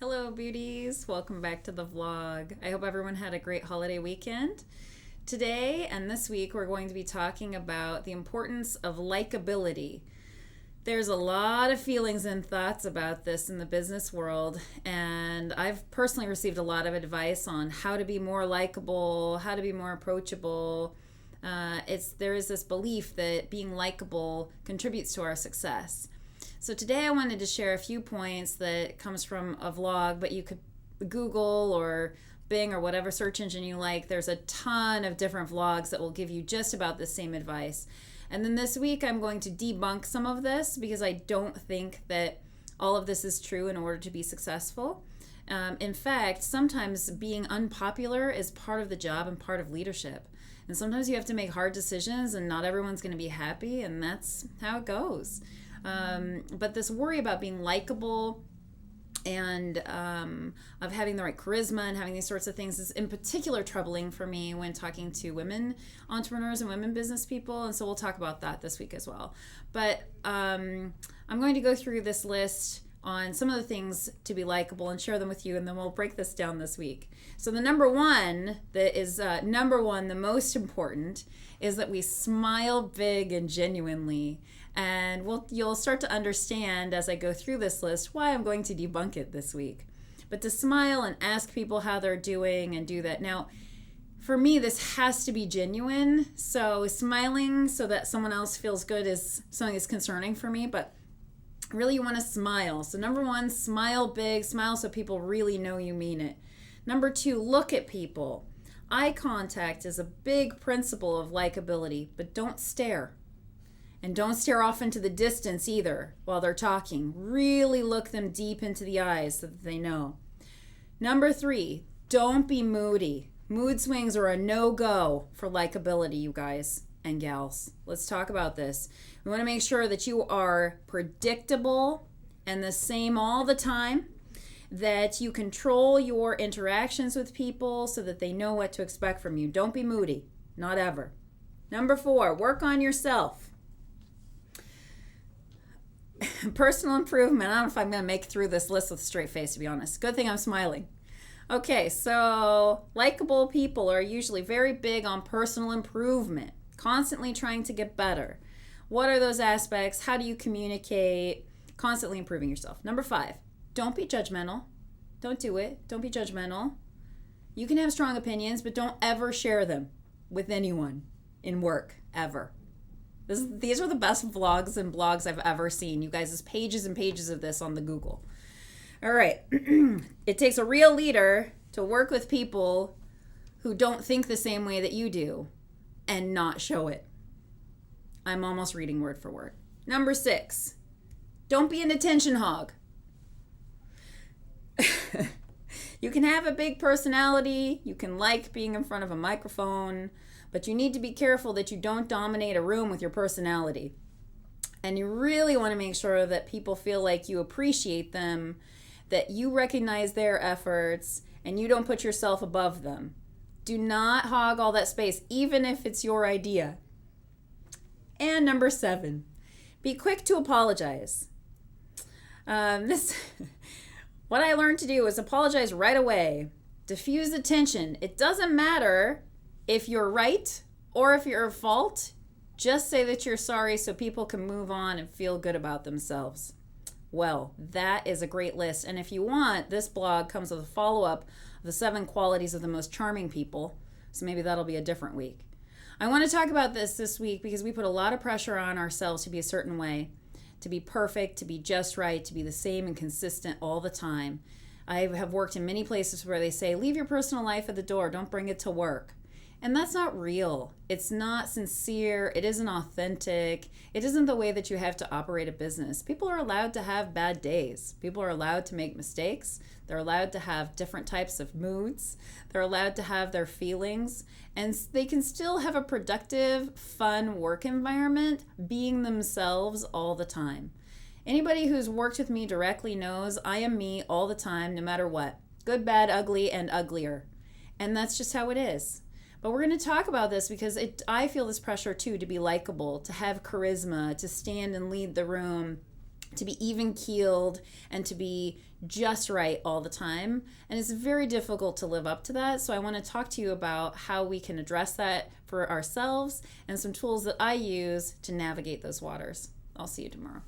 Hello, beauties. Welcome back to the vlog. I hope everyone had a great holiday weekend. Today and this week, we're going to be talking about the importance of likability. There's a lot of feelings and thoughts about this in the business world, and I've personally received a lot of advice on how to be more likable, how to be more approachable. There is this belief that being likable contributes to our success. So today I wanted to share a few points that comes from a vlog, but you could Google or Bing or whatever search engine you like. There's a ton of different vlogs that will give you just about the same advice. And then this week I'm going to debunk some of this because I don't think that all of this is true in order to be successful. In fact, sometimes being unpopular is part of the job and part of leadership. And sometimes you have to make hard decisions and not everyone's going to be happy, and that's how it goes. But this worry about being likable and of having the right charisma and having these sorts of things is in particular troubling for me when talking to women entrepreneurs and women business people. And so we'll talk about that this week as well. But I'm going to go through this list on some of the things to be likable and share them with you, and then we'll break this down this week. So the number one, the most important, is that we smile big and genuinely. And you'll start to understand as I go through this list why I'm going to debunk it this week. But to smile and ask people how they're doing and do that. Now, for me, this has to be genuine. So smiling so that someone else feels good is something that's concerning for me, but really you want to smile. So number one, smile big, smile so people really know you mean it. Number two, look at people. Eye contact is a big principle of likability, but don't stare. And don't stare off into the distance either while they're talking. Really look them deep into the eyes so that they know. Number three, don't be moody. Mood swings are a no-go for likability, you guys and gals. Let's talk about this. We want to make sure that you are predictable and the same all the time, that you control your interactions with people so that they know what to expect from you. Don't be moody, not ever. Number four, work on yourself. Personal improvement. I don't know if I'm going to make it through this list with a straight face, to be honest. Good thing I'm smiling. Okay, so likable people are usually very big on personal improvement, constantly trying to get better. What are those aspects? How do you communicate? Constantly improving yourself. Number five, don't be judgmental. Don't do it. Don't be judgmental. You can have strong opinions, but don't ever share them with anyone in work, ever. These are the best vlogs and blogs I've ever seen. You guys, there's pages and pages of this on the Google. All right. It takes a real leader to work with people who don't think the same way that you do and not show it. I'm almost reading word for word. Number six, don't be an attention hog. You can have a big personality. You can like being in front of a microphone. But you need to be careful that you don't dominate a room with your personality. And you really want to make sure that people feel like you appreciate them, that you recognize their efforts, and you don't put yourself above them. Do not hog all that space, even if it's your idea. And number seven, be quick to apologize. What I learned to do is apologize right away. Diffuse the tension. It doesn't matter if you're right or if you're at fault. Just say that you're sorry so people can move on and feel good about themselves. Well, that is a great list. And if you want, this blog comes with a follow-up of the 7 qualities of the most charming people. So maybe that'll be a different week. I want to talk about this week because we put a lot of pressure on ourselves to be a certain way, to be perfect, to be just right, to be the same and consistent all the time. I have worked in many places where they say, leave your personal life at the door, don't bring it to work. And that's not real. It's not sincere. It isn't authentic. It isn't the way that you have to operate a business. People are allowed to have bad days. People are allowed to make mistakes. They're allowed to have different types of moods. They're allowed to have their feelings. And they can still have a productive, fun work environment being themselves all the time. Anybody who's worked with me directly knows I am me all the time, no matter what. Good, bad, ugly, and uglier. And that's just how it is. But we're going to talk about this because I feel this pressure too to be likable, to have charisma, to stand and lead the room, to be even keeled and to be just right all the time. And it's very difficult to live up to that. So I want to talk to you about how we can address that for ourselves and some tools that I use to navigate those waters. I'll see you tomorrow.